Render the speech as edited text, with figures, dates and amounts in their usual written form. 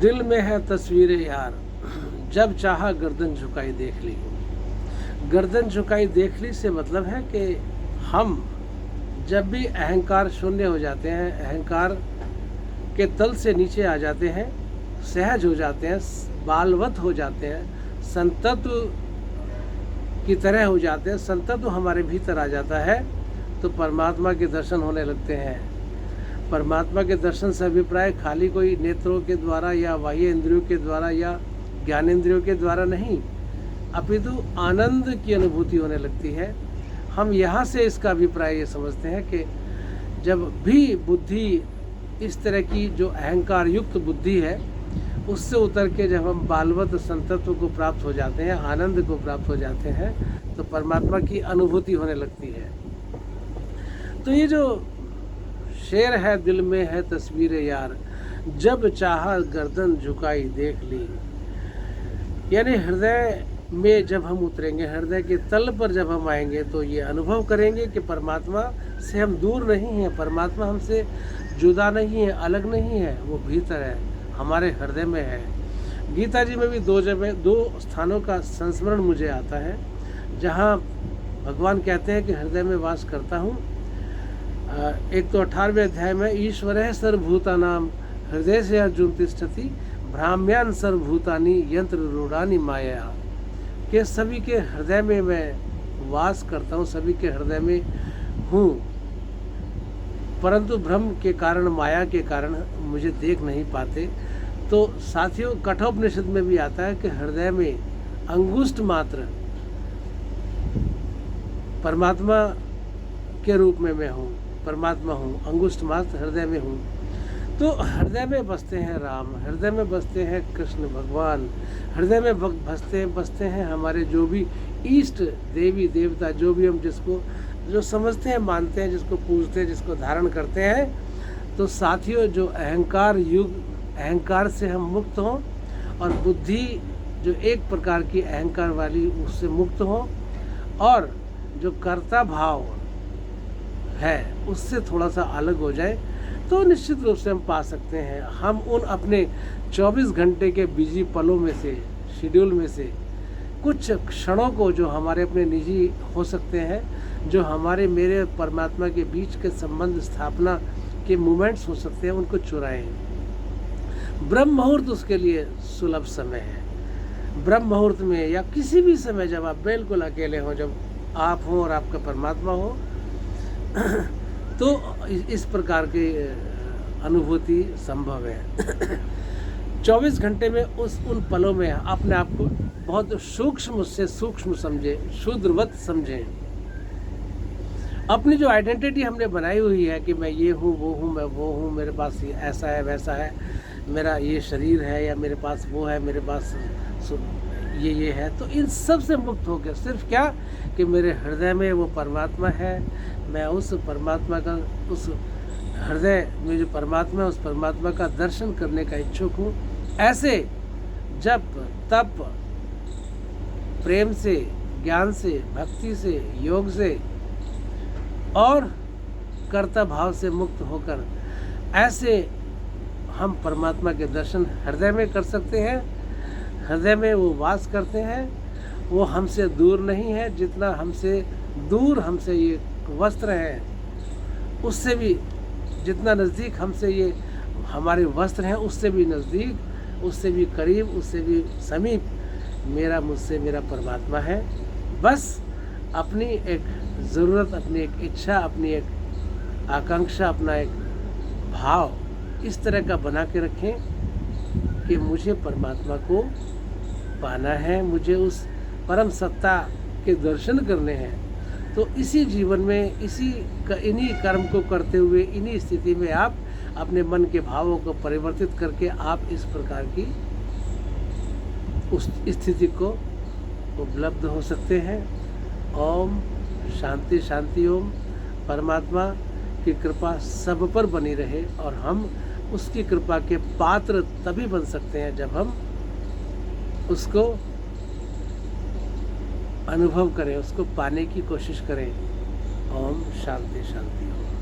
दिल में है तस्वीरें यार, जब चाहा गर्दन झुकाई देख ली। गर्दन झुकाई देख ली से मतलब है कि हम जब भी अहंकार शून्य हो जाते हैं, अहंकार के तल से नीचे आ जाते हैं, सहज हो जाते हैं, बालवत हो जाते हैं, संतत्व की तरह हो जाते हैं, संतत्व हमारे भीतर आ जाता है, तो परमात्मा के दर्शन होने लगते हैं। परमात्मा के दर्शन से अभिप्राय खाली कोई नेत्रों के द्वारा या बाह्य इंद्रियों के द्वारा या ज्ञानेंद्रियों के द्वारा नहीं, अपितु आनंद की अनुभूति होने लगती है। हम यहाँ से इसका अभिप्राय ये समझते हैं कि जब भी बुद्धि इस तरह की जो अहंकार युक्त बुद्धि है उससे उतर के जब हम बालवत संतत्व को प्राप्त हो जाते हैं, आनंद को प्राप्त हो जाते हैं, तो परमात्मा की अनुभूति होने लगती है। तो ये जो शेर है, दिल में है तस्वीरें यार, जब चाहा गर्दन झुकाई देख ली, यानी हृदय में जब हम उतरेंगे, हृदय के तल पर जब हम आएंगे तो ये अनुभव करेंगे कि परमात्मा से हम दूर नहीं हैं, परमात्मा हमसे जुदा नहीं है, अलग नहीं है, वो भीतर है, हमारे हृदय में है। गीता जी में भी दो स्थानों का संस्मरण मुझे आता है जहाँ भगवान कहते हैं कि हृदय में वास करता हूँ। एक तो 18वें अध्याय में ईश्वर है सर्वभूतानाम हृदय से अर्जुन तिष्ठति भ्राम्यान सर्वभूतानि यंत्र रूढ़ानि माया, के सभी के हृदय में मैं वास करता हूँ, सभी के हृदय में हूँ, परंतु भ्रम के कारण, माया के कारण मुझे देख नहीं पाते। तो साथियों, कठोपनिषद में भी आता है कि हृदय में अंगुष्ठ मात्र परमात्मा के रूप में मैं हूँ, परमात्मा हूँ, अंगुष्ठ मात्र हृदय में हूँ। तो हृदय में बसते हैं राम, हृदय में बसते हैं कृष्ण भगवान, हृदय में बसते हैं हमारे जो भी इष्ट देवी देवता, जो भी हम जिसको जो समझते हैं, मानते हैं, जिसको पूजते हैं, जिसको धारण करते हैं। तो साथियों, जो अहंकार युग, अहंकार से हम मुक्त हों और बुद्धि जो एक प्रकार की अहंकार वाली उससे मुक्त हो, और जो कर्ता भाव है उससे थोड़ा सा अलग हो जाए, तो निश्चित रूप से हम पा सकते हैं। हम उन अपने 24 घंटे के बिजी पलों में से, शेड्यूल में से कुछ क्षणों को जो हमारे अपने निजी हो सकते हैं, जो हमारे मेरे परमात्मा के बीच के संबंध स्थापना के मोमेंट्स हो सकते हैं, उनको चुराएं। ब्रह्म मुहूर्त उसके लिए सुलभ समय है। ब्रह्म मुहूर्त में या किसी भी समय जब आप बिल्कुल अकेले हों, जब आप हों और आपका परमात्मा हो, तो इस प्रकार की अनुभूति संभव है। 24 घंटे में उन पलों में अपने आप को बहुत सूक्ष्म से सूक्ष्म समझें, शूद्रवत समझें। अपनी जो आइडेंटिटी हमने बनाई हुई है कि मैं ये हूँ, वो हूँ, मैं वो हूँ, मेरे पास ऐसा है, वैसा है, मेरा ये शरीर है, या मेरे पास वो है, मेरे पास ये है, तो इन सब से मुक्त हो गया। सिर्फ क्या कि मेरे हृदय में वो परमात्मा है, मैं उस परमात्मा का, उस हृदय में जो परमात्मा है, उस परमात्मा का दर्शन करने का इच्छुक हूँ। ऐसे जप तप प्रेम से, ज्ञान से, भक्ति से, योग से और कर्ता भाव से मुक्त होकर ऐसे हम परमात्मा के दर्शन हृदय में कर सकते हैं। हृदय में वो वास करते हैं, वो हमसे दूर नहीं है। जितना हमसे दूर हमसे ये वस्त्र है, उससे भी जितना नज़दीक हमसे ये हमारे वस्त्र हैं, उससे भी नज़दीक, उससे भी करीब, उससे भी समीप मेरा, मुझसे मेरा परमात्मा है। बस अपनी एक ज़रूरत, अपनी एक इच्छा, अपनी एक आकांक्षा, अपना एक भाव इस तरह का बना के रखें कि मुझे परमात्मा को पाना है, मुझे उस परम सत्ता के दर्शन करने हैं। तो इसी जीवन में, इन्हीं कर्म को करते हुए, इन्हीं स्थिति में आप अपने मन के भावों को परिवर्तित करके आप इस प्रकार की उस स्थिति को उपलब्ध हो सकते हैं। ओम शांति शांति ओम। परमात्मा की कृपा सब पर बनी रहे और हम उसकी कृपा के पात्र तभी बन सकते हैं जब हम उसको अनुभव करें, उसको पाने की कोशिश करें। ओम शांति शांति ओम।